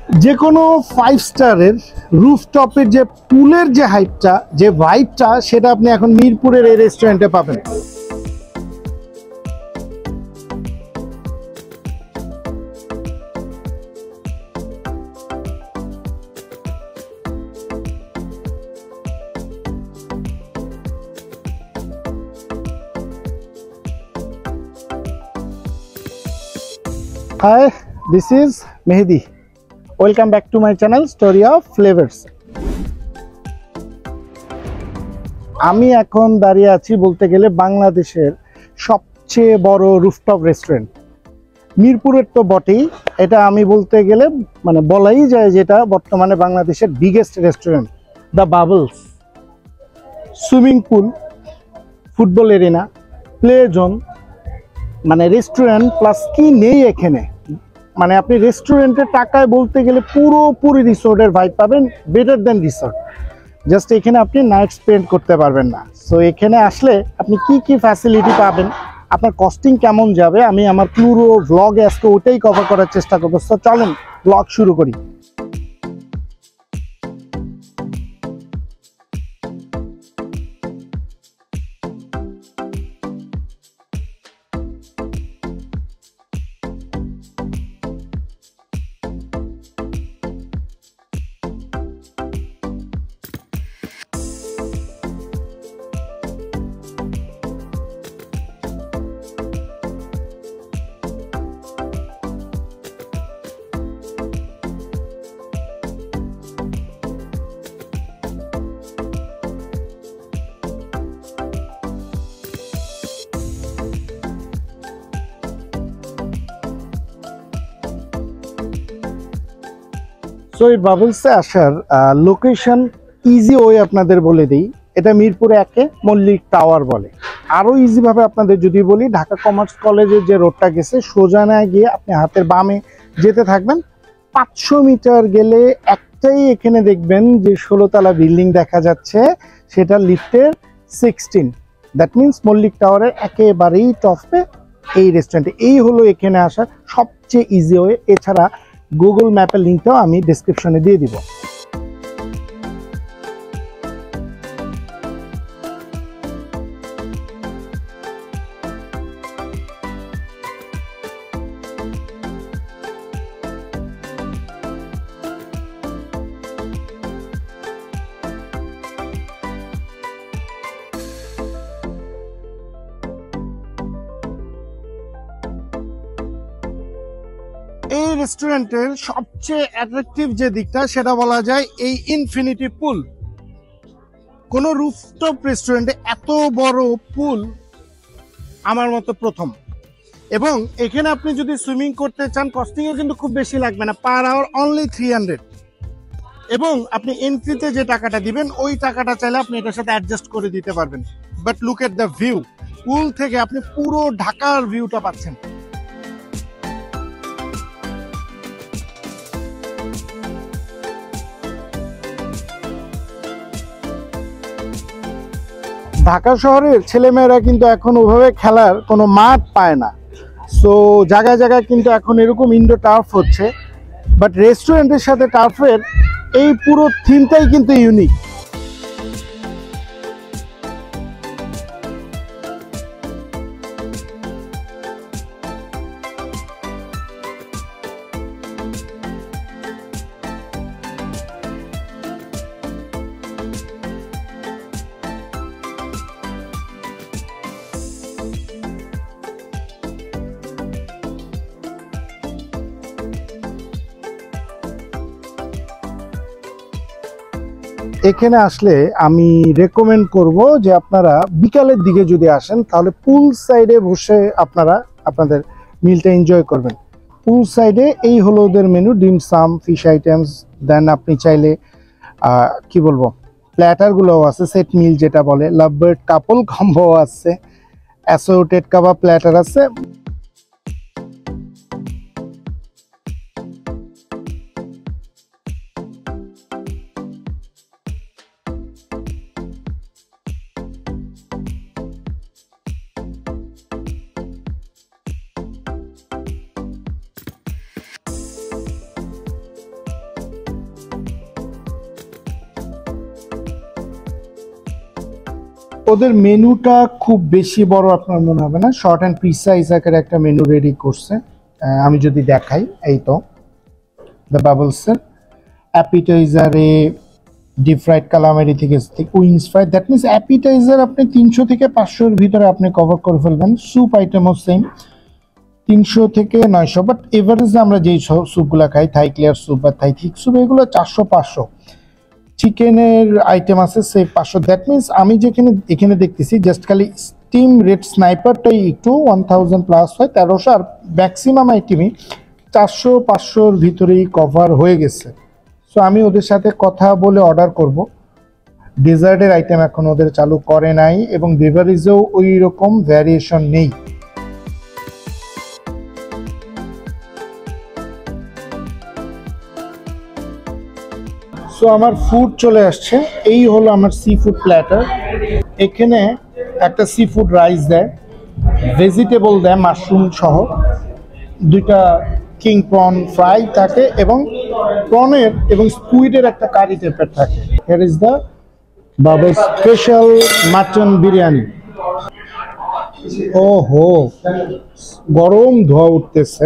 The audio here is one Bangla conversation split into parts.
যে কোনো 5 স্টারের রুফটপের যে পুলের যে হাইটটা, যে ভাইবটা, সেটা আপনি এখন মিরপুরের এই রেস্টুরেন্টে পাবেন। Hi, this is Mehdi. Welcome back to my channel Story of Flavors. আমি এখন দাঁড়িয়ে আছি বলতে গেলে বাংলাদেশের সবচেয়ে বড় রুফটপ রেস্টুরেন্ট। মিরপুরের তো বটেই, এটা আমি বলতে গেলে মানে বলাই যায় যেটা বর্তমানে বাংলাদেশের biggest restaurant. The bubbles, swimming pool, football arena, play zone, মানে রেস্টুরেন্ট প্লাস কি নেই এখানে। মানে আপনি রেস্টুরেন্টের টাকায় বলতে গেলে পুরোপুরি রিসোর্টের ভাইব পাবেন, বেটার দেন রিসোর্ট। জাস্ট এখানে আপনি নাইট স্পেন্ড করতে পারবেন না। সো এখানে আসলে আপনি কি কি ফ্যাসিলিটি পাবেন, আপনার কস্টিং কেমন যাবে, আমি আমার পুরো ভ্লগে আজকে ওটাই কভার করার চেষ্টা করবো। সো চলেন ভ্লগ শুরু করি। সো এই বাবলসে আসার লোকেশন ইজি ওয়ে আপনাদের বলে দিই। এটা মিরপুরে 1-এ মল্লিক টাওয়ার বলে। আরও ইজিভাবে আপনাদের যদি বলি, ঢাকা কমার্স কলেজের যে রোডটা গেছে সোজা না গিয়ে আপনি হাতের বামে যেতে থাকবেন। 500 মিটার গেলে একটাই এখানে দেখবেন যে 16 তলা বিল্ডিং দেখা যাচ্ছে, সেটা লিফটের 16। দ্যাট মিনস মল্লিক টাওয়ারের একেবারেই টপে এই রেস্টুরেন্টে। এই হলো এখানে আসার সবচেয়ে ইজি ওয়ে। এছাড়া গুগল ম্যাপের লিঙ্কটাও আমি ডেসক্রিপশনে দিয়ে দিব। এই রেস্টুরেন্টের সবচেয়ে অ্যাট্রাকটিভ যে দিকটা সেটা বলা যায় এই ইনফিনিটি পুল। কোনো রুফটপ রেস্টুরেন্টে এত বড় পুল আমার মতো প্রথম। এবং এখানে আপনি যদি সুইমিং করতে চান, কস্টিংও কিন্তু খুব বেশি লাগবে না, পার আওয়ার অনলি 300। এবং আপনি এন্ট্রিতে যে টাকাটা দিবেন ওই টাকাটা চাইলে আপনি এটার সাথে অ্যাডজাস্ট করে দিতে পারবেন। But look at the view, pool থেকে আপনি পুরো ঢাকার ভিউটা পাচ্ছেন। ঢাকা শহরের ছেলেমেয়েরা কিন্তু এখন ওভাবে খেলার কোনো মাঠ পায় না। সো জায়গায় জায়গায় কিন্তু এখন এরকম ইনডোর টার্ফ হচ্ছে, বাট রেস্টুরেন্টের সাথে টার্ফের এই পুরো থিমটাই কিন্তু ইউনিক। এখানে আসলে আমি রেকমেন্ড করব যে আপনারা বিকালের দিকে যদি আসেন তাহলে পুল সাইডে বসে আপনারা আপনাদের মিলটা এনজয় করবেন। পুল সাইডে এই হলো ওদের মেনু, ডিম সাম, ফিশ আইটেমস, দেন আপনি চাইলে কি বলবো প্ল্যাটারগুলোও আছে, সেট মিল যেটা বলে, লাভ বার্ড কাপল কম্বো আছে, অ্যাসোর্টেড কাবাব প্ল্যাটার আছে। ওদের মেনুটা খুব বেশি বড় আপনার মনে হবে না, শর্ট অ্যান্ড প্রিসাইজ আকারে একটা মেনু রেডি করছে। আমি যদি দেখাই, এই তো দ্য বাবলসের অ্যাপিটাইজারে ডিপ ফ্রাইড কালামারি থেকে wings fry, that means appetiser আপনি 300 থেকে 500-এর ভিতরে আপনি কভার করে ফেলবেন। স্যুপ আইটেমও সেম 300 থেকে 900, বাট এভারেজে আমরা যেই স্যুপগুলো খাই, থাই ক্লিয়ার স্যুপ বা থাই থিক স্যুপ, এগুলো 400-500। চিকেনের আইটেম আছে সেই 500। দ্যাট মিনস আমি এখানে দেখতেছি জাস্ট খালি স্টিম রেড স্নাইপারটাই একটু 1000 প্লাস হয়, 1300, আর ম্যাক্সিমাম আইটেমই 400-500-এর ভিতরেই কভার হয়ে গেছে। সো আমি ওদের সাথে কথা বলে অর্ডার করব। ডেজার্টের আইটেম এখন ওদের চালু করে নাই এবং বেভারেজেও ওই রকম ভ্যারিয়েশন নেই। সো আমার ফুড চলে আসছে, এই হলো আমার সি ফুড প্ল্যাটার। এখানে একটা সি ফুড রাইস দেয়, ভেজিটেবল দেয় মাশরুম সহ, 2টা কিং প্রন ফ্রাই থাকে এবং প্রনের এবং স্কুইডের একটা কারি টাইপের থাকে। হিয়ার ইজ দ্য বাবা স্পেশাল মাটন বিরিয়ানি। ওহো, গরম ধোয়া উঠতেছে।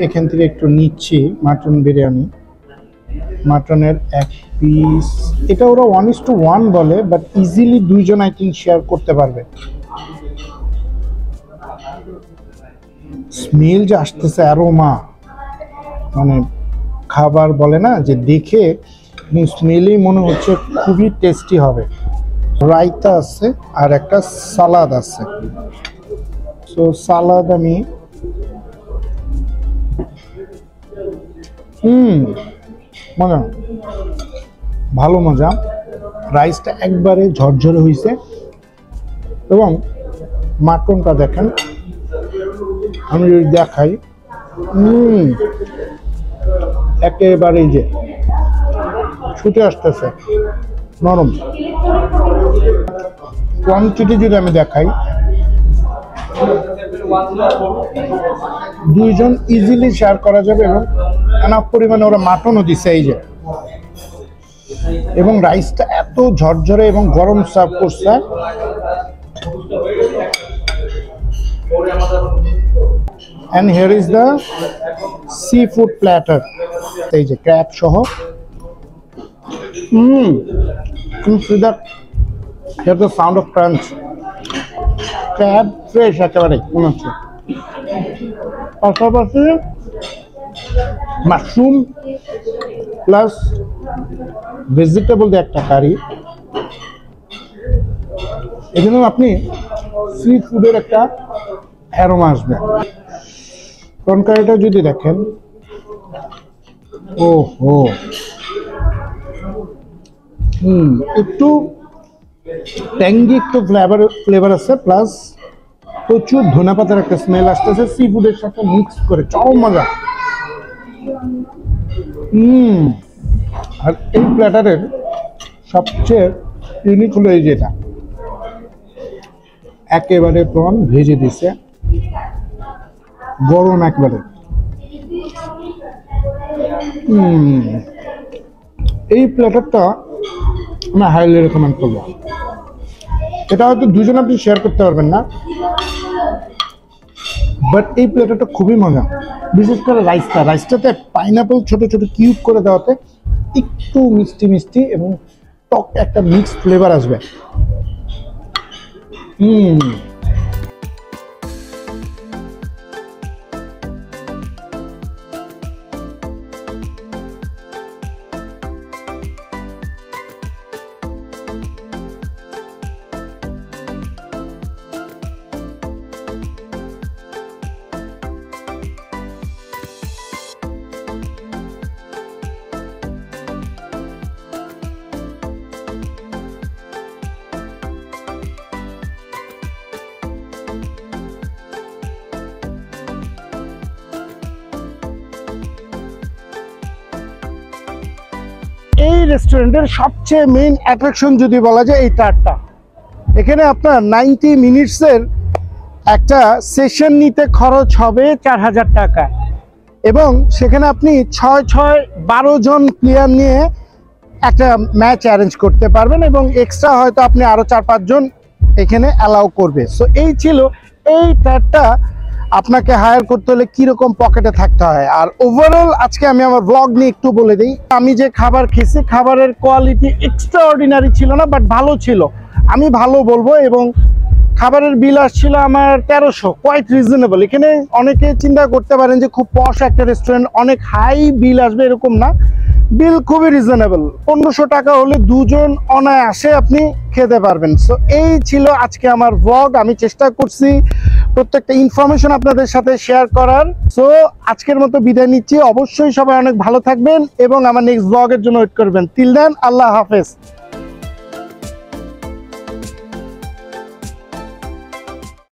এখান থেকে একটু নিচ্ছি মাটন বিরিয়ানি, মাটনের 1 পিস। এটা ওরা 1:1 বলে, বাট ইজিলি 2 জন আই থিঙ্ক শেয়ার করতে পারবে। স্মেল যে আসতেছে, অ্যারোমা, মানে খাবার বলে না যে দেখে স্মেলেই মনে হচ্ছে খুবই টেস্টি হবে। রায়তা আছে আর একটা সালাদ আছে। সো সালাদ আমি মজা, ভালো মজা। রাইসটা একবারে ঝরঝরে হয়েছে এবং মাটনটা দেখেন, আমি যদি দেখাই, একেবারেই যে ছুটে আসতেছে, নরম। কোয়ান্টিটি যদি আমি দেখাই, 2 জন ইজিলি শেয়ার করা যাবে এবং এনাফ পরিমাণে ওরা মাটনও দিছে এই যে, এবং রাইসটা এত ঝরঝরে এবং গরম সার্ভ করছে। And here is the seafood platter. এই যে ক্র্যাব সহ। See that? Hear the sound of crunch. Crab fresh একেবারে মনে হচ্ছে। পাশাপাশি মাশরুম প্লাস ভেজিটেবল দিয়ে একটা কারি। এখানেও আপনি সি ফুডের একটা অ্যারোমা আসবে। প্রন কারিটা যদি দেখেন, ওহো, একটু ট্যাঙ্গি একটু ফ্লেভার আছে, প্লাস প্রচুর ধনেপাতার একটা স্মেল আসতেছে সি ফুডের সাথে মিক্স করে, চরম মজা। আর এই প্ল্যাটারের সবচেয়ে ইউনিক হলো এই যেটা একেবারে প্রন ভেজে দিছে, গরম একবারে। এই প্ল্যাটারটা আমি হাইলি রেকমেন্ড করবো। এটা হয়তো 2 জন আপনি শেয়ার করতে পারবেন না, বাট এই প্ল্যাটারটা খুবই মজা। বিশেষ করে রাইসটাতে পাইনাপল ছোট ছোট কিউব করে দেওয়াতে একটু মিষ্টি মিষ্টি এবং টক একটা মিক্স ফ্লেভার আসবে। এই রেস্টুরেন্টের সবচেয়ে মেইন অ্যাট্রাকশন যদি বলা যায় এই টারটা। এখানে আপনার 90 মিনিটসের একটা সেশন নিতে খরচ হবে 4000 টাকা, এবং সেখানে আপনি 6-6-12 জন প্লেয়ার নিয়ে একটা ম্যাচ অ্যারেঞ্জ করতে পারবেন, এবং এক্সট্রা হয়তো আপনি আরও 4-5 জন এখানে অ্যালাউ করবে। সো এই ছিল এই ট্র্যাকটা আপনাকে হায়ার করতে হলে কিরকম পকেটে থাকতে হয়। আর ওভারঅল আজকে আমি আমার ব্লগ নিয়ে একটু বলে দিই। আমি যে খাবার খেয়েছি খাবারের কোয়ালিটি এক্সট্রা অর্ডিনারি ছিল না, বাট ভালো ছিল, আমি ভালো বলবো। এবং খাবারের বিল আসছিল আমার 1300, কোয়াইট রিজনেবল। এখানে অনেকে চিন্তা করতে পারেন যে খুব পশ একটা রেস্টুরেন্ট, অনেক হাই বিল আসবে, এরকম না, বিল খুবই রিজনেবল। 1500 টাকা হলে দুজন অনায়াসে আপনি খেতে পারবেন। সো এই ছিল আজকে আমার ব্লগ। আমি চেষ্টা করছি প্রত্যেকটা ইনফরমেশন আপনাদের সাথে শেয়ার করার। সো আজকের মতো বিদায় নিচ্ছি। অবশ্যই সবাই অনেক ভালো থাকবেন এবং আমার নেক্সট ব্লগের জন্য ওয়েট করবেন। টিল দেন, আল্লাহ হাফেজ।